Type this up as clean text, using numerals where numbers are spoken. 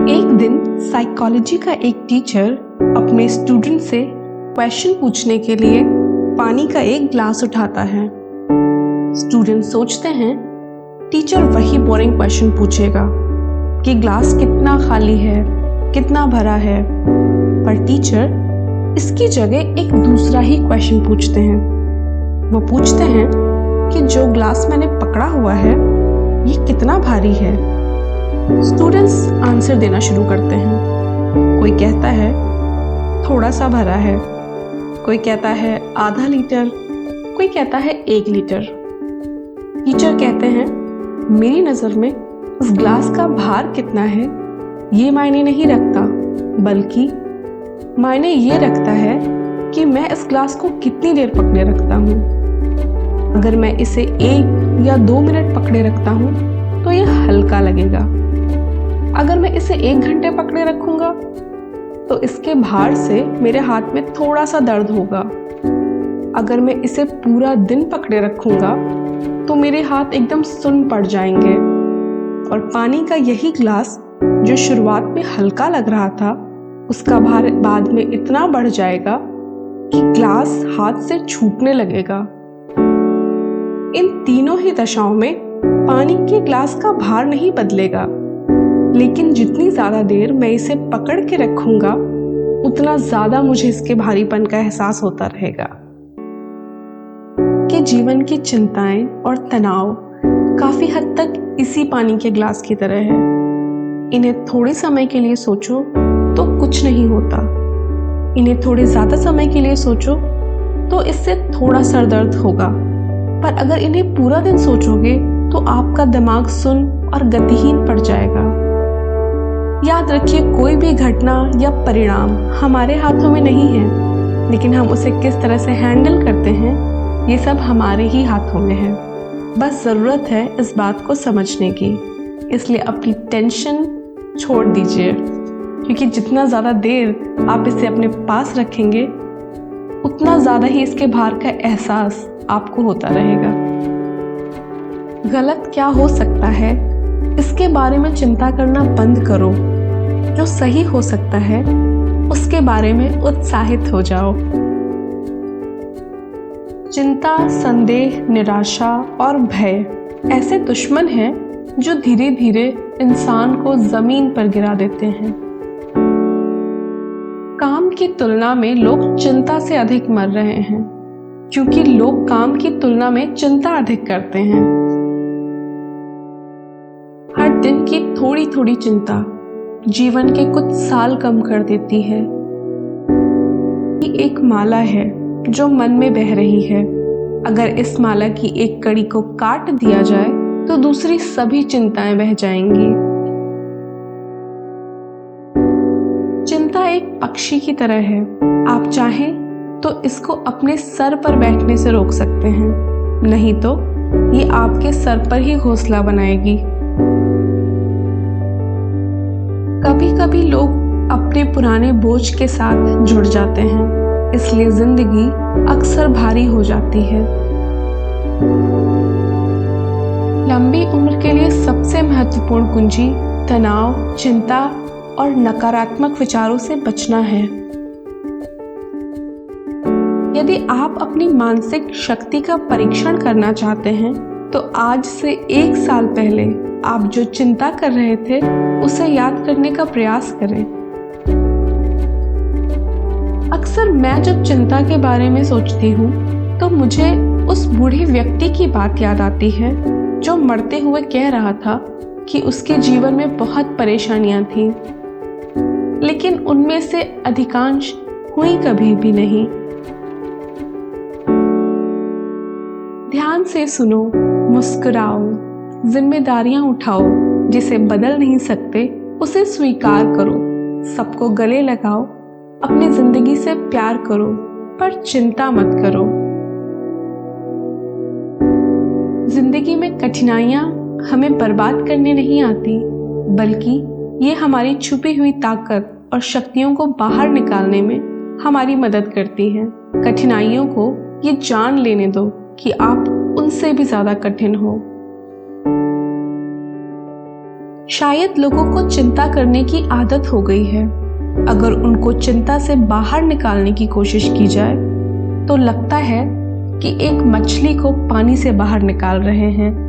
एक दिन साइकोलॉजी का एक टीचर अपने स्टूडेंट से क्वेश्चन पूछने के लिए पानी का एक ग्लास उठाता है। स्टूडेंट सोचते हैं टीचर वही बोरिंग क्वेश्चन पूछेगा कि ग्लास कितना खाली है, कितना भरा है। पर टीचर इसकी जगह एक दूसरा ही क्वेश्चन पूछते हैं। वो पूछते हैं कि जो ग्लास मैंने पकड़ा हुआ है ये कितना भारी है। स्टूडेंट्स आंसर देना शुरू करते हैं। कोई कहता है थोड़ा सा भरा है, कोई कहता है आधा लीटर, कोई कहता है 1 लीटर। टीचर कहते हैं मेरी नज़र में इस ग्लास का भार कितना है ये मायने नहीं रखता, बल्कि मायने ये रखता है कि मैं इस ग्लास को कितनी देर पकड़े रखता हूँ। अगर मैं इसे 1 या 2 मिनट पकड़े रखता हूँ तो ये हल्का लगेगा। अगर मैं इसे 1 घंटे पकड़े रखूंगा तो इसके भार से मेरे हाथ में थोड़ा सा दर्द होगा। अगर मैं इसे पूरा दिन पकड़े रखूंगा तो मेरे हाथ एकदम सुन्न पड़ जाएंगे। और पानी का यही ग्लास जो शुरुआत में हल्का लग रहा था, उसका भार बाद में इतना बढ़ जाएगा कि ग्लास हाथ से छूटने लगेगा। इन तीनों ही दशाओं में पानी के ग्लास का भार नहीं बदलेगा, लेकिन जितनी ज़्यादा देर मैं इसे पकड़ के रखूंगा उतना ज़्यादा मुझे इसके भारीपन का एहसास होता रहेगा। कि जीवन की चिंताएं और तनाव काफ़ी हद तक इसी पानी के ग्लास की तरह है। इन्हें थोड़े समय के लिए सोचो तो कुछ नहीं होता, इन्हें थोड़े ज़्यादा समय के लिए सोचो तो इससे थोड़ा सर दर्द होगा। पर अगर इन्हें पूरा दिन सोचोगे तो आपका दिमाग सुन्न और गतिहीन पड़ जाएगा। याद रखिए, कोई भी घटना या परिणाम हमारे हाथों में नहीं है, लेकिन हम उसे किस तरह से हैंडल करते हैं ये सब हमारे ही हाथों में है। बस ज़रूरत है इस बात को समझने की। इसलिए अपनी टेंशन छोड़ दीजिए, क्योंकि जितना ज़्यादा देर आप इसे अपने पास रखेंगे उतना ज़्यादा ही इसके भार का एहसास आपको होता रहेगा। गलत क्या हो सकता है इसके बारे में चिंता करना बंद करो। जो सही हो सकता है उसके बारे में उत्साहित हो जाओ। चिंता, संदेह, निराशा और भय ऐसे दुश्मन हैं जो धीरे धीरे इंसान को जमीन पर गिरा देते हैं। काम की तुलना में लोग चिंता से अधिक मर रहे हैं, क्योंकि लोग काम की तुलना में चिंता अधिक करते हैं। हर दिन की थोड़ी थोड़ी चिंता जीवन के कुछ साल कम कर देती है। एक माला है जो मन में बह रही है। अगर इस माला की एक कड़ी को काट दिया जाए तो दूसरी सभी चिंताएं बह जाएंगी। चिंता एक पक्षी की तरह है। आप चाहें तो इसको अपने सर पर बैठने से रोक सकते हैं, नहीं तो ये आपके सर पर ही घोंसला बनाएगी। कभी कभी लोग अपने पुराने बोझ के साथ जुड़ जाते हैं, इसलिए जिंदगी अक्सर भारी हो जाती है। लंबी उम्र के लिए सबसे महत्वपूर्ण कुंजी तनाव, चिंता और नकारात्मक विचारों से बचना है। यदि आप अपनी मानसिक शक्ति का परीक्षण करना चाहते हैं तो आज से 1 साल पहले आप जो चिंता कर रहे थे उसे याद करने का प्रयास करें। अक्सर मैं जब चिंता के बारे में सोचती हूँ तो मुझे उस बूढ़े व्यक्ति की बात याद आती है जो मरते हुए कह रहा था कि उसके जीवन में बहुत परेशानियां थीं, लेकिन उनमें से अधिकांश हुई कभी भी नहीं। ध्यान से सुनो, मुस्कुराओ, जिम्मेदारियां उठाओ। जिसे बदल नहीं सकते उसे स्वीकार करो। सबको गले लगाओ, अपनी जिंदगी से प्यार करो, पर चिंता मत करो। जिंदगी में कठिनाइयां हमें बर्बाद करने नहीं आती, बल्कि ये हमारी छुपी हुई ताकत और शक्तियों को बाहर निकालने में हमारी मदद करती हैं। कठिनाइयों को ये जान लेने दो कि आप उनसे भी ज्यादा कठिन हो। शायद लोगों को चिंता करने की आदत हो गई है। अगर उनको चिंता से बाहर निकालने की कोशिश की जाए तो लगता है कि एक मछली को पानी से बाहर निकाल रहे हैं।